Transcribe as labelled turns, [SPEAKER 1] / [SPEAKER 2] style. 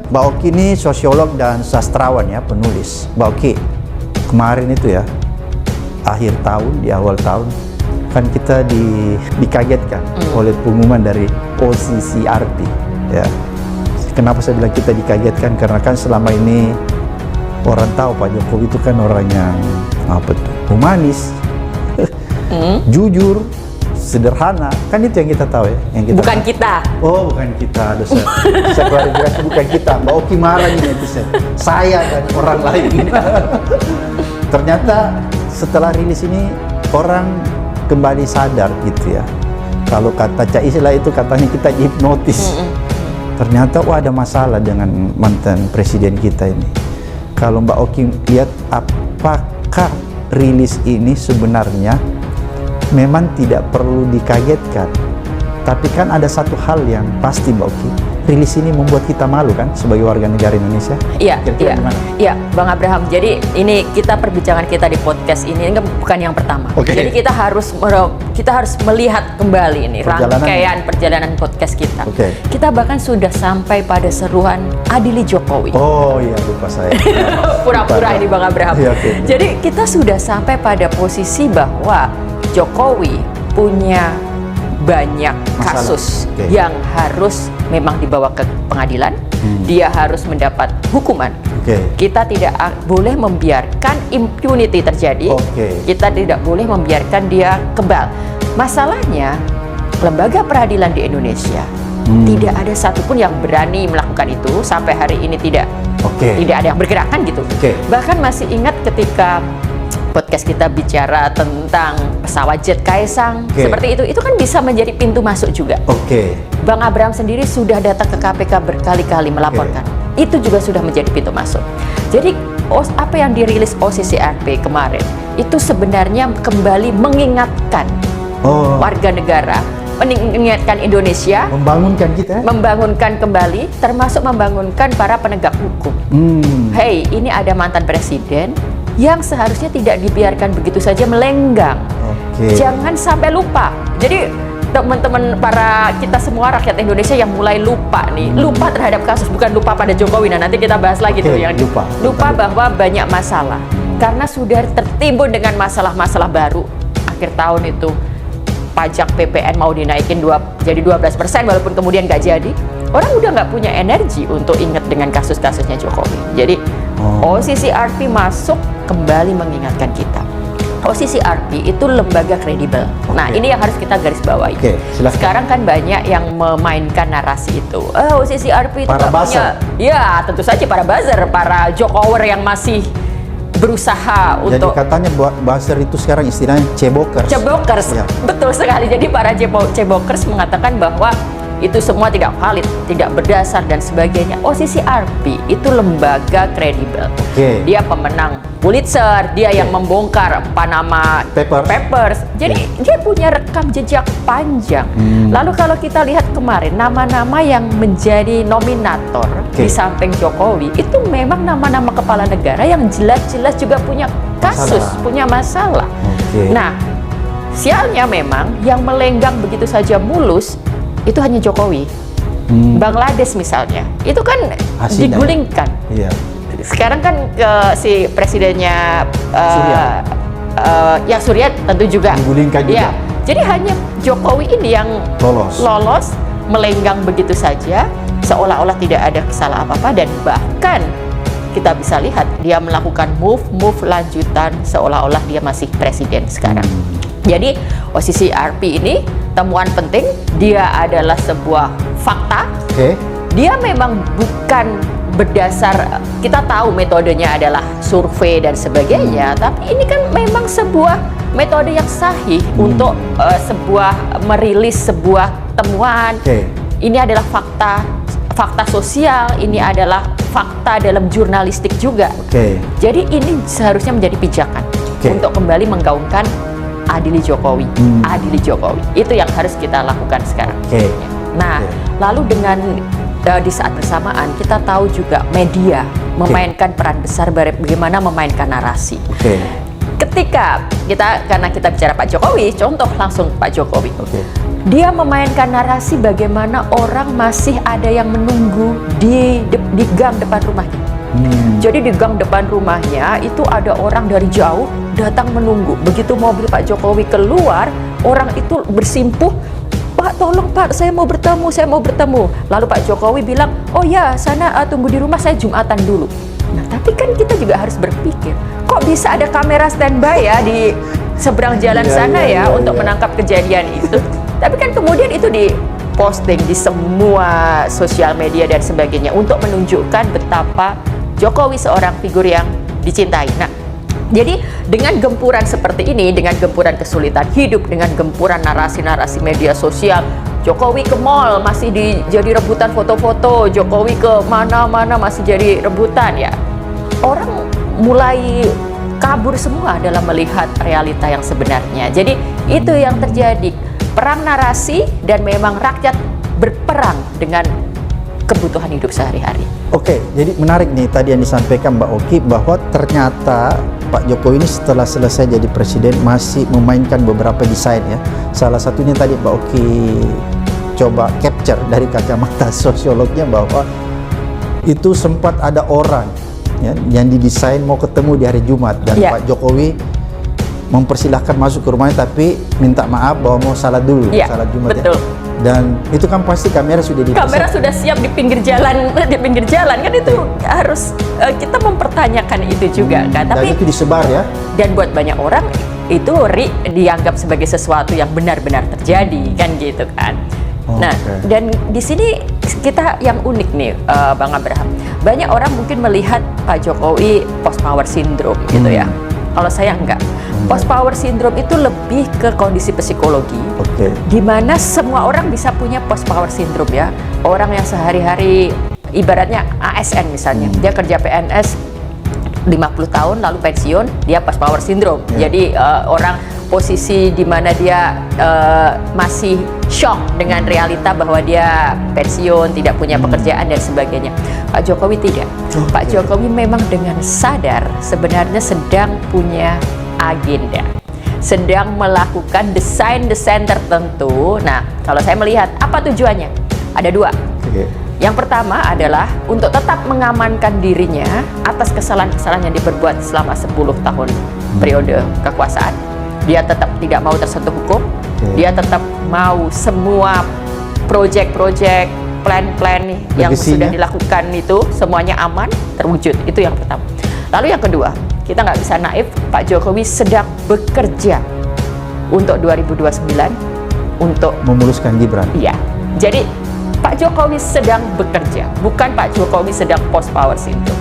[SPEAKER 1] Mbak Oki ini sosiolog dan sastrawan ya, penulis. Mbak Oki, kemarin itu ya, akhir tahun, di awal tahun, kan kita dikagetkan oleh pengumuman dari OCCRP ya. Kenapa saya bilang kita dikagetkan? Karena kan selama ini orang tahu Pak Jokowi itu kan orang yang humanis, jujur, sederhana, kan itu yang kita tahu ya. Yang kita
[SPEAKER 2] bukan kita.
[SPEAKER 1] Oh, bukan kita. Saya klarifikasi, bukan kita. Mbak Oki marah nih netizen. Saya dan orang lain. Ternyata setelah rilis ini orang kembali sadar gitu ya. Kalau kata Cak Isla itu katanya kita hipnotis. Ternyata ada masalah dengan mantan presiden kita ini. Kalau Mbak Oki lihat, apakah rilis ini sebenarnya memang tidak perlu dikagetkan, tapi kan ada satu hal yang pasti Mbak Oki, rilis ini membuat kita malu kan sebagai warga negara Indonesia.
[SPEAKER 2] Iya, Bang Abraham. Jadi ini perbincangan kita di podcast ini bukan yang pertama. Jadi kita harus melihat kembali ini rangkaian perjalanan podcast kita. Kita bahkan sudah sampai pada seruan adili Jokowi.
[SPEAKER 1] Oh iya, lupa saya.
[SPEAKER 2] Pura-pura ini Bang Abraham. Jadi kita sudah sampai pada posisi bahwa Jokowi punya banyak kasus yang harus memang dibawa ke pengadilan. Dia harus mendapat hukuman. Kita tidak boleh membiarkan impunity terjadi. Kita tidak boleh membiarkan dia kebal. Masalahnya, lembaga peradilan di Indonesia tidak ada satupun yang berani melakukan itu. Sampai hari ini tidak ada yang bergerakan gitu. Bahkan masih ingat ketika podcast kita bicara tentang pesawat jet Kaisang, seperti itu kan bisa menjadi pintu masuk juga. Bang Abraham sendiri sudah datang ke KPK berkali-kali melaporkan. Itu juga sudah menjadi pintu masuk. Jadi apa yang dirilis OCCRP kemarin itu sebenarnya kembali mengingatkan warga negara, mengingatkan Indonesia, membangunkan kembali, termasuk membangunkan para penegak hukum. Hey, ini ada mantan presiden yang seharusnya tidak dibiarkan begitu saja melenggang. Jangan sampai lupa. Jadi teman-teman, kita semua rakyat Indonesia yang mulai lupa nih, lupa terhadap kasus, bukan lupa pada Jokowi. Nah, nanti kita bahas lagi tuh yang lupa bahwa banyak masalah karena sudah tertimbun dengan masalah-masalah baru. Akhir tahun itu pajak PPN mau dinaikin jadi 12%, walaupun kemudian nggak jadi. Orang udah nggak punya energi untuk ingat dengan kasus-kasusnya Jokowi. Jadi OCCRP masuk kembali mengingatkan kita. OCCRP itu lembaga kredibel. Nah, ini yang harus kita garis bawahi. Sekarang kan banyak yang memainkan narasi itu. OCCRP itu nggak punya. Ya, tentu saja para buzzer, para Jokower yang masih berusaha untuk.
[SPEAKER 1] Jadi katanya buzzer itu sekarang istilahnya cebokers.
[SPEAKER 2] Betul sekali. Jadi para cebokers mengatakan bahwa itu semua tidak valid, tidak berdasar dan sebagainya. OCCRP itu lembaga kredibel. Dia pemenang Pulitzer, dia yang membongkar Panama Papers. Jadi dia punya rekam jejak panjang. Lalu kalau kita lihat kemarin nama-nama yang menjadi nominator di samping Jokowi itu memang nama-nama kepala negara yang jelas-jelas juga punya kasus, punya masalah. Nah, sialnya memang yang melenggang begitu saja mulus itu hanya Jokowi. Bangladesh misalnya, itu kan digulingkan. Sekarang kan si presidennya Surya tentu juga digulingkan juga. Jadi hanya Jokowi ini yang lolos melenggang begitu saja, seolah-olah tidak ada kesalahan apa-apa, dan bahkan kita bisa lihat dia melakukan move lanjutan seolah-olah dia masih presiden sekarang. Jadi OCCRP ini temuan penting, dia adalah sebuah fakta. Dia memang bukan berdasar, kita tahu metodenya adalah survei dan sebagainya, tapi ini kan memang sebuah metode yang sahih untuk merilis sebuah temuan. Ini adalah fakta sosial, ini adalah fakta dalam jurnalistik juga. Jadi ini seharusnya menjadi pijakan untuk kembali menggaungkan adili Jokowi. Adili Jokowi itu yang harus kita lakukan sekarang. Nah, lalu dengan di saat bersamaan kita tahu juga media memainkan peran besar bagaimana memainkan narasi. Ketika karena kita bicara Pak Jokowi, contoh langsung Pak Jokowi. dia memainkan narasi bagaimana orang masih ada yang menunggu di gang depan rumahnya. Jadi di gang depan rumahnya itu ada orang dari jauh datang menunggu. Begitu mobil Pak Jokowi keluar, orang itu bersimpuh, "Pak, tolong Pak, saya mau bertemu, saya mau bertemu." Lalu Pak Jokowi bilang, "Oh ya, sana tunggu di rumah, saya Jumatan dulu." Nah, tapi kan kita juga harus berpikir, kok bisa ada kamera standby ya di seberang jalan sana untuk menangkap kejadian itu. Tapi kan kemudian itu diposting di semua sosial media dan sebagainya untuk menunjukkan betapa Jokowi seorang figur yang dicintai. Nah, jadi dengan gempuran seperti ini, dengan gempuran kesulitan hidup, dengan gempuran narasi-narasi media sosial, Jokowi ke mall masih jadi rebutan foto-foto, Jokowi ke mana-mana masih jadi rebutan ya. Orang mulai kabur semua dalam melihat realita yang sebenarnya. Jadi itu yang terjadi, perang narasi dan memang rakyat berperang dengan kebutuhan hidup sehari-hari.
[SPEAKER 1] Oke, jadi menarik nih tadi yang disampaikan Mbak Oki bahwa ternyata Pak Jokowi ini setelah selesai jadi presiden masih memainkan beberapa desain ya. Salah satunya tadi Mbak Oki coba capture dari kacamata sosiolognya bahwa itu sempat ada orang ya, yang didesain mau ketemu di hari Jumat dan Pak Jokowi mempersilahkan masuk ke rumahnya tapi minta maaf bahwa mau salat dulu, salat Jumat
[SPEAKER 2] betul.
[SPEAKER 1] ya. Dan itu kan pasti kamera sudah dipasang.
[SPEAKER 2] Kamera sudah siap di pinggir jalan kan itu harus kita mempertanyakan itu juga kan. Tapi
[SPEAKER 1] dan itu disebar ya.
[SPEAKER 2] Dan buat banyak orang itu dianggap sebagai sesuatu yang benar-benar terjadi kan gitu kan. Nah, dan di sini kita yang unik nih Bang Abraham. Banyak orang mungkin melihat Pak Jokowi post power syndrome gitu ya. Kalau saya enggak. Post power syndrome itu lebih ke kondisi psikologi, di mana semua orang bisa punya post power syndrome ya. Orang yang sehari-hari ibaratnya ASN misalnya, dia kerja PNS 50 tahun lalu pensiun, dia post power syndrome. Jadi orang posisi di mana dia masih shock dengan realita bahwa dia pensiun, tidak punya pekerjaan dan sebagainya. Pak Jokowi tidak. Pak Jokowi memang dengan sadar sebenarnya sedang punya agenda, sedang melakukan desain-desain tertentu. Nah, kalau saya melihat apa tujuannya? Ada dua. Yang pertama adalah untuk tetap mengamankan dirinya atas kesalahan-kesalahan yang diperbuat selama 10 tahun periode kekuasaan. Dia tetap tidak mau tersentuh hukum. Dia tetap mau semua proyek-proyek, plan-plan yang sudah dilakukan itu semuanya aman, terwujud. Itu yang pertama. Lalu yang kedua, kita nggak bisa naif, Pak Jokowi sedang bekerja untuk 2029 untuk
[SPEAKER 1] memuluskan Gibran.
[SPEAKER 2] Iya. Jadi Pak Jokowi sedang bekerja, bukan Pak Jokowi sedang post power syndrome.